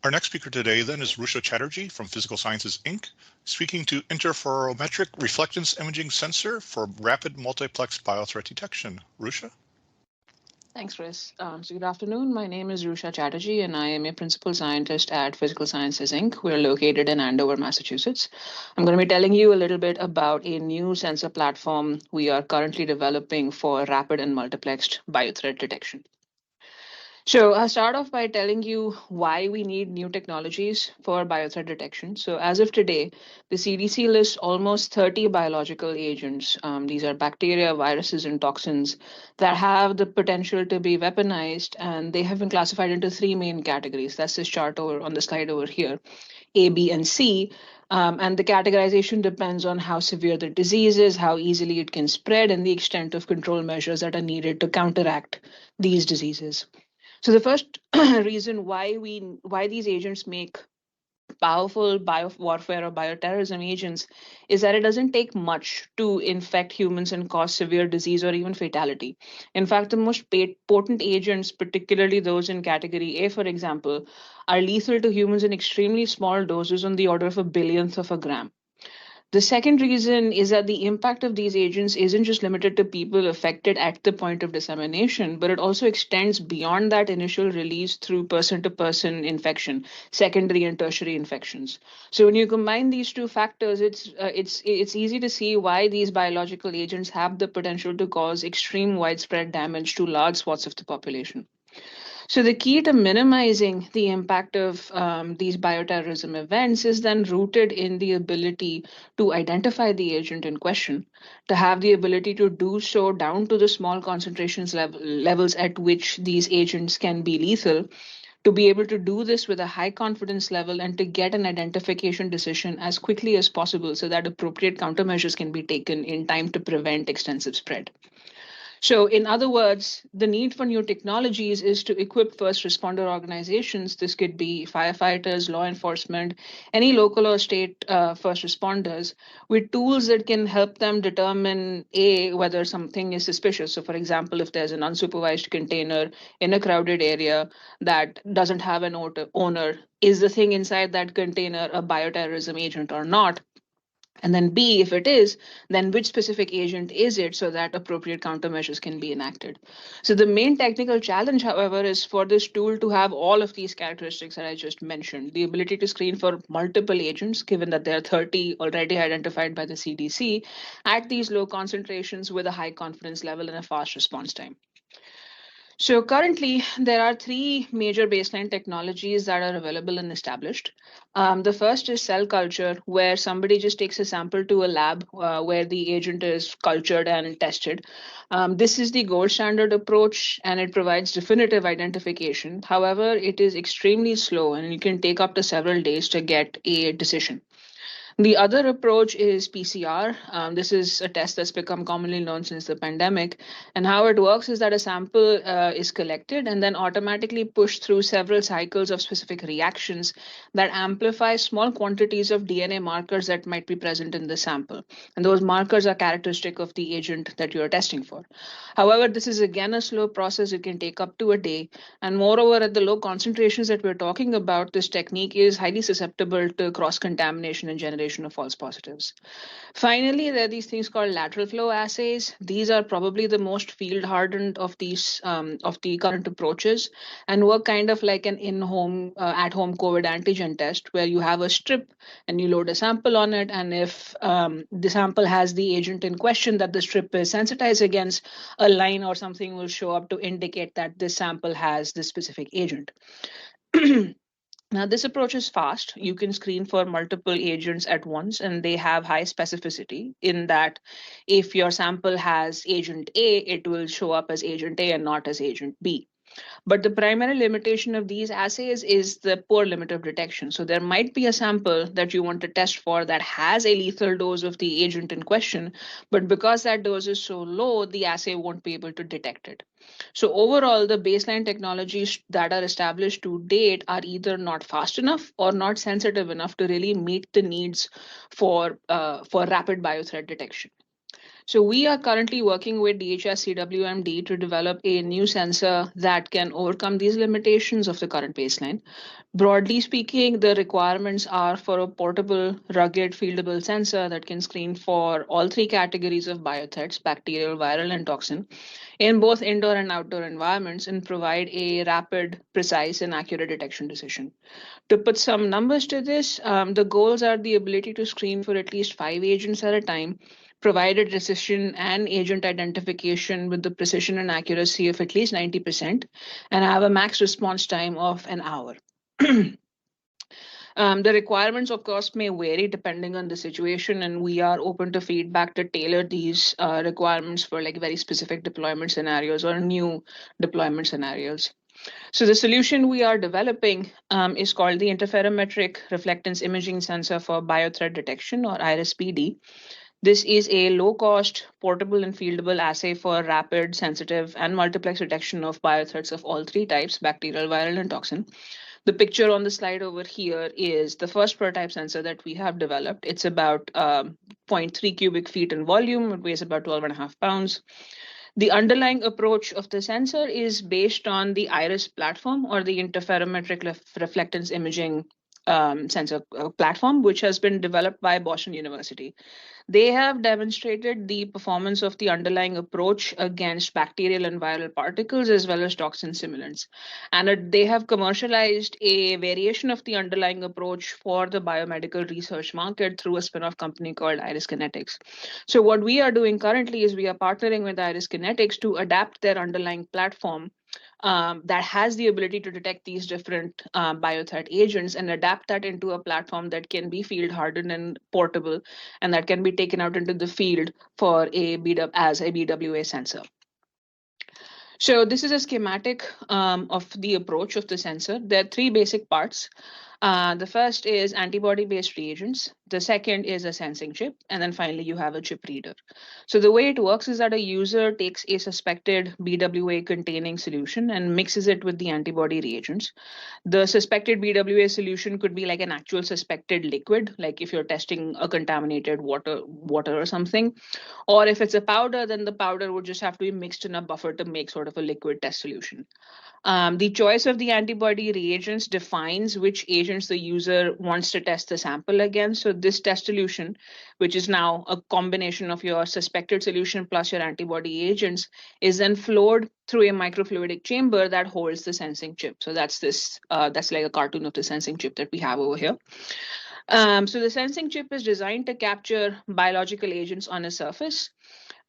Our next speaker today then is Rusha Chatterjee from Physical Sciences, Inc., speaking to Interferometric Reflectance Imaging Sensor for Rapid Multiplexed Biothreat Detection. Rusha? Thanks, Chris. So good afternoon. My name is Rusha Chatterjee, and I am a principal scientist at Physical Sciences, Inc. We're located in Andover, Massachusetts. I'm going to be telling you a little bit about a new sensor platform we are currently developing for rapid and multiplexed biothreat detection. So I'll start off by telling you why we need new technologies for biothreat detection. So as of today, the CDC lists almost 30 biological agents. These are bacteria, viruses, and toxins that have the potential to be weaponized, and they have been classified into three main categories. That's this chart over on the slide over here, A, B, and C. And the categorization depends on how severe the disease is, how easily it can spread, and the extent of control measures that are needed to counteract these diseases. So the first reason why these agents make powerful biowarfare or bioterrorism agents is that it doesn't take much to infect humans and cause severe disease or even fatality. In fact, the most potent agents, particularly those in category A, for example, are lethal to humans in extremely small doses on the order of a billionth of a gram. The second reason is that the impact of these agents isn't just limited to people affected at the point of dissemination, but it also extends beyond that initial release through person to person infection, secondary and tertiary infections. So when you combine these two factors, it's easy to see why these biological agents have the potential to cause extreme widespread damage to large swaths of the population. So the key to minimizing the impact of these bioterrorism events is then rooted in the ability to identify the agent in question, to have the ability to do so down to the small concentrations levels at which these agents can be lethal, to be able to do this with a high confidence level and to get an identification decision as quickly as possible so that appropriate countermeasures can be taken in time to prevent extensive spread. So, in other words, the need for new technologies is to equip first responder organizations. This could be firefighters, law enforcement, any local or state first responders with tools that can help them determine A, whether something is suspicious. So, for example, if there's an unsupervised container in a crowded area that doesn't have an owner, is the thing inside that container a bioterrorism agent or not? And then B, if it is, then which specific agent is it so that appropriate countermeasures can be enacted? So the main technical challenge, however, is for this tool to have all of these characteristics that I just mentioned. The ability to screen for multiple agents, given that there are 30 already identified by the CDC, at these low concentrations with a high confidence level and a fast response time. So currently, there are three major baseline technologies that are available and established. The first is cell culture, where somebody just takes a sample to a lab where the agent is cultured and tested. This is the gold standard approach, and it provides definitive identification. However, it is extremely slow, and it can take up to several days to get a decision. The other approach is PCR. This is a test that's become commonly known since the pandemic. And how it works is that a sample is collected and then automatically pushed through several cycles of specific reactions that amplify small quantities of DNA markers that might be present in the sample. And those markers are characteristic of the agent that you're testing for. However, this is again a slow process. It can take up to a day. And moreover, at the low concentrations that we're talking about, this technique is highly susceptible to cross contamination and generation of false positives. Finally, there are these things called lateral flow assays. These are probably the most field hardened of these of the current approaches and work kind of like an in-home, at-home COVID antigen test where you have a strip and you load a sample on it. And if the sample has the agent in question that the strip is sensitized against, a line or something will show up to indicate that this sample has this specific agent. Now, this approach is fast. You can screen for multiple agents at once, and they have high specificity in that if your sample has agent A, it will show up as agent A and not as agent B. But the primary limitation of these assays is the poor limit of detection. So there might be a sample that you want to test for that has a lethal dose of the agent in question, but because that dose is so low, the assay won't be able to detect it. So overall, the baseline technologies that are established to date are either not fast enough or not sensitive enough to really meet the needs for rapid biothreat detection. So we are currently working with DHS CWMD to develop a new sensor that can overcome these limitations of the current baseline. Broadly speaking, the requirements are for a portable, rugged, fieldable sensor that can screen for all three categories of biothreats, bacterial, viral, and toxin, in both indoor and outdoor environments and provide a rapid, precise, and accurate detection decision. To put some numbers to this, the goals are the ability to screen for at least 5 agents at a time, provided decision and agent identification with the precision and accuracy of at least 90%, and have a max response time of an hour. The requirements, of course, may vary depending on the situation, and we are open to feedback to tailor these requirements for like very specific deployment scenarios or new deployment scenarios. So the solution we are developing is called the Interferometric Reflectance Imaging Sensor for Biothreat Detection, or IRIS-PD. This is a low-cost, portable, and fieldable assay for rapid, sensitive, and multiplex detection of biothreats of all three types, bacterial, viral, and toxin. The picture on the slide over here is the first prototype sensor that we have developed. It's about 0.3 cubic feet in volume. It weighs about 12.5 pounds. The underlying approach of the sensor is based on the IRIS platform, or the Interferometric Reflectance Imaging sensor platform, which has been developed by Boston University. They have demonstrated the performance of the underlying approach against bacterial and viral particles as well as toxin simulants. And they have commercialized a variation of the underlying approach for the biomedical research market through a spin-off company called Iris Kinetics. So what we are doing currently is we are partnering with Iris Kinetics to adapt their underlying platform that has the ability to detect these different biothreat agents and adapt that into a platform that can be field hardened and portable, and that can be taken out into the field for as a BWA sensor. So this is a schematic of the approach of the sensor. There are three basic parts. The first is antibody-based reagents. The second is a sensing chip. And then finally, you have a chip reader. So the way it works is that a user takes a suspected BWA containing solution and mixes it with the antibody reagents. The suspected BWA solution could be like an actual suspected liquid, like if you're testing a contaminated water or something. Or if it's a powder, then the powder would just have to be mixed in a buffer to make sort of a liquid test solution. The choice of the antibody reagents defines which agents the user wants to test the sample against. So this test solution, which is now a combination of your suspected solution plus your antibody agents, is then flowed through a microfluidic chamber that holds the sensing chip. So that's like a cartoon of the sensing chip that we have over here. So the sensing chip is designed to capture biological agents on a surface.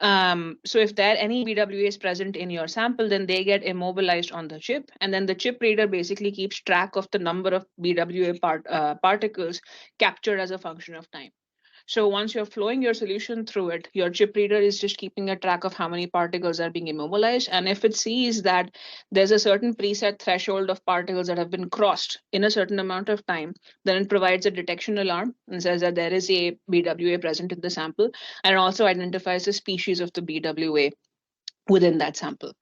So if there are any BWAs present in your sample, then they get immobilized on the chip, and then the chip reader basically keeps track of the number of BWA particles captured as a function of time. So once you're flowing your solution through it, your chip reader is just keeping a track of how many particles are being immobilized. And if it sees that there's a certain preset threshold of particles that have been crossed in a certain amount of time, then it provides a detection alarm and says that there is a BWA present in the sample, and it also identifies the species of the BWA within that sample.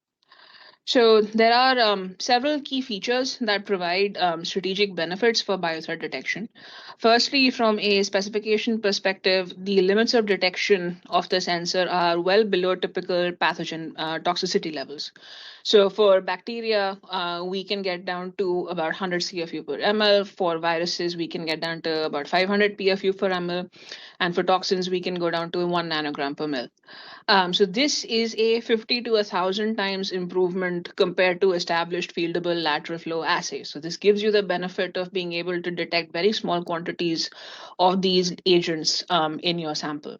So there are several key features that provide strategic benefits for biothreat detection. Firstly, from a specification perspective, the limits of detection of the sensor are well below typical pathogen toxicity levels. So for bacteria, we can get down to about 100 CFU per ml. For viruses, we can get down to about 500 PFU per ml. And for toxins, we can go down to 1 nanogram per ml. So this is a 50 to 1,000 times improvement compared to established fieldable lateral flow assays. So this gives you the benefit of being able to detect very small quantities of these agents in your sample.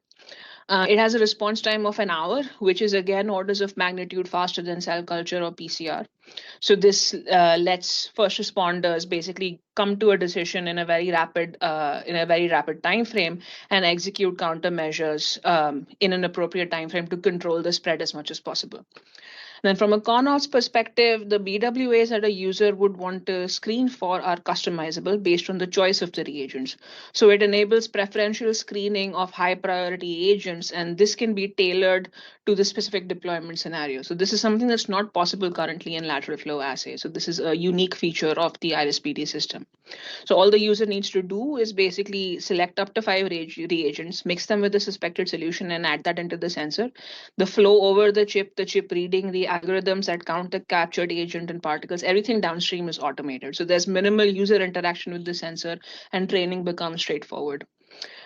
It has a response time of an hour, which is again orders of magnitude faster than cell culture or PCR. So this lets first responders basically come to a decision in a very rapid time frame and execute countermeasures in an appropriate time frame to control the spread as much as possible. Then from a ConOps perspective, the BWAs that a user would want to screen for are customizable based on the choice of the reagents. So it enables preferential screening of high priority agents, and this can be tailored to the specific deployment scenario. So this is something that's not possible currently in lateral flow assays. So this is a unique feature of the IRIS-PD system. So all the user needs to do is basically select up to 5 reagents, mix them with the suspected solution, and add that into the sensor. The flow over the chip reading, the algorithms that count the captured agent and particles, everything downstream is automated. So there's minimal user interaction with the sensor, and training becomes straightforward.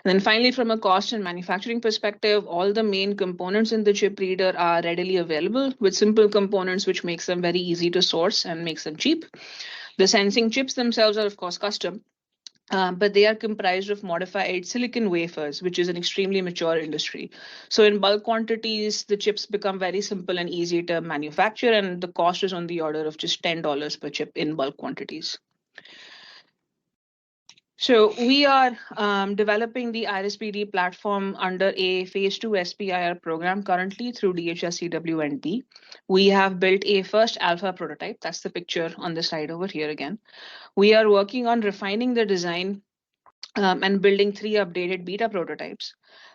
And then finally, from a cost and manufacturing perspective, all the main components in the chip reader are readily available with simple components, which makes them very easy to source and makes them cheap. The sensing chips themselves are, of course, custom, but they are comprised of modified silicon wafers, which is an extremely mature industry. So in bulk quantities, the chips become very simple and easy to manufacture, and the cost is on the order of just $10 per chip in bulk quantities. So we are developing the IRIS-PD platform under a phase 2 SPIR program currently through DHS CWNP. We have built a first alpha prototype. That's the picture on the slide over here again. We are working on refining the design and building 3 updated beta prototypes.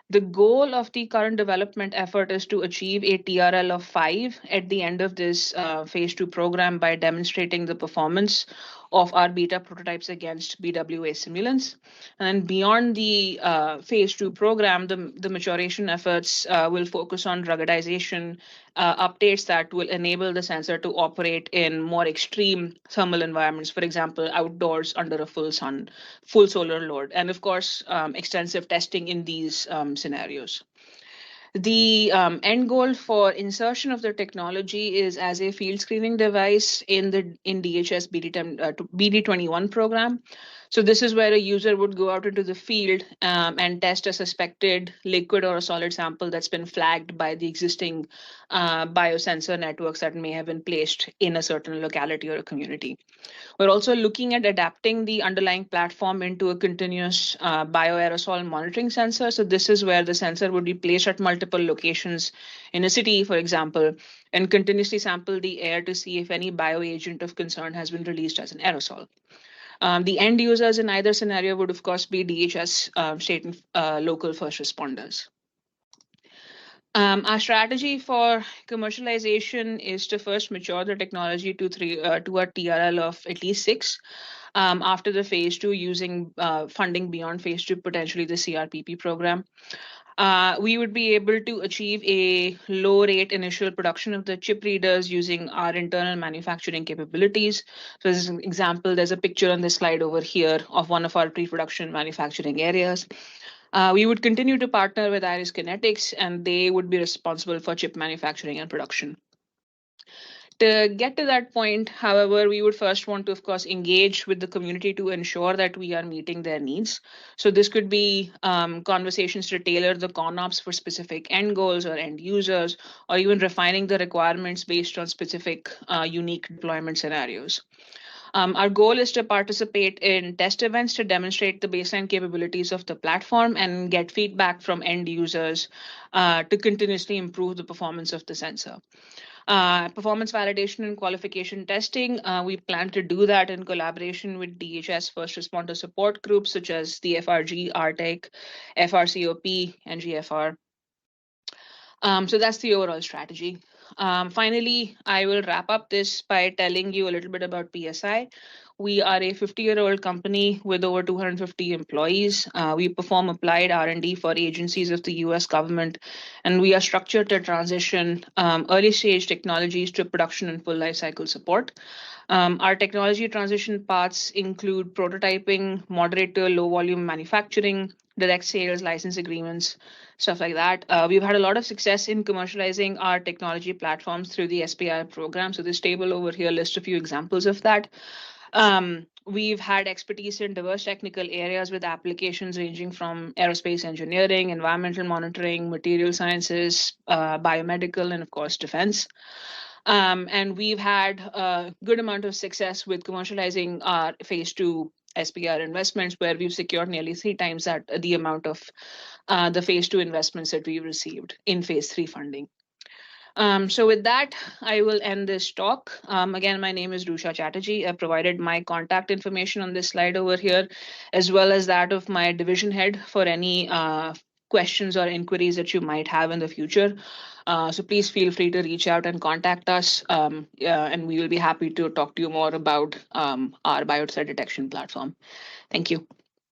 The goal of the current development effort is to achieve a TRL of 5 at the end of this phase 2 program by demonstrating the performance of our beta prototypes against BWA simulants. And beyond the phase 2 program, the maturation efforts will focus on ruggedization updates that will enable the sensor to operate in more extreme thermal environments, for example, outdoors under a full solar load, and of course, extensive testing in these scenarios. The end goal for insertion of the technology is as a field screening device in DHS BD21 program. So this is where a user would go out into the field and test a suspected liquid or a solid sample that's been flagged by the existing biosensor networks that may have been placed in a certain locality or a community. We're also looking at adapting the underlying platform into a continuous bioaerosol monitoring sensor. So this is where the sensor would be placed at multiple locations in a city, for example, and continuously sample the air to see if any bioagent of concern has been released as an aerosol. The end users in either scenario would, of course, be DHS state and local first responders. Our strategy for commercialization is to first mature the technology to a TRL of at least 6 after the phase 2 using funding beyond phase 2, potentially the CRPP program. We would be able to achieve a low rate initial production of the chip readers using our internal manufacturing capabilities. So as an example, there's a picture on this slide over here of one of our pre-production manufacturing areas. We would continue to partner with Iris Kinetics, and they would be responsible for chip manufacturing and production. To get to that point, however, we would first want to, of course, engage with the community to ensure that we are meeting their needs. So this could be conversations to tailor the ConOps for specific end goals or end users, or even refining the requirements based on specific unique deployment scenarios. Our goal is to participate in test events to demonstrate the baseline capabilities of the platform and get feedback from end users to continuously improve the performance of the sensor. Performance validation and qualification testing, we plan to do that in collaboration with DHS first responder support groups such as the FRG, RTEC, FRCOP, and GFR. So that's the overall strategy. Finally, I will wrap up this by telling you a little bit about PSI. We are a 50-year-old company with over 250 employees. We perform applied R&D for agencies of the US government, and we are structured to transition early stage technologies to production and full life cycle support. Our technology transition paths include prototyping, moderate to low volume manufacturing, direct sales, license agreements, stuff like that. We've had a lot of success in commercializing our technology platforms through the SPI program. So this table over here lists a few examples of that. We've had expertise in diverse technical areas with applications ranging from aerospace engineering, environmental monitoring, material sciences, biomedical, and of course, defense. And we've had a good amount of success with commercializing our phase 2 SPR investments, where we've secured nearly 3 times the amount of the phase 2 investments that we received in phase 3 funding. So with that, I will end this talk. Again, my name is Rusha Chatterjee. I provided my contact information on this slide over here, as well as that of my division head for any questions or inquiries that you might have in the future. So please feel free to reach out and contact us, and we will be happy to talk to you more about our biothreat detection platform. Thank you.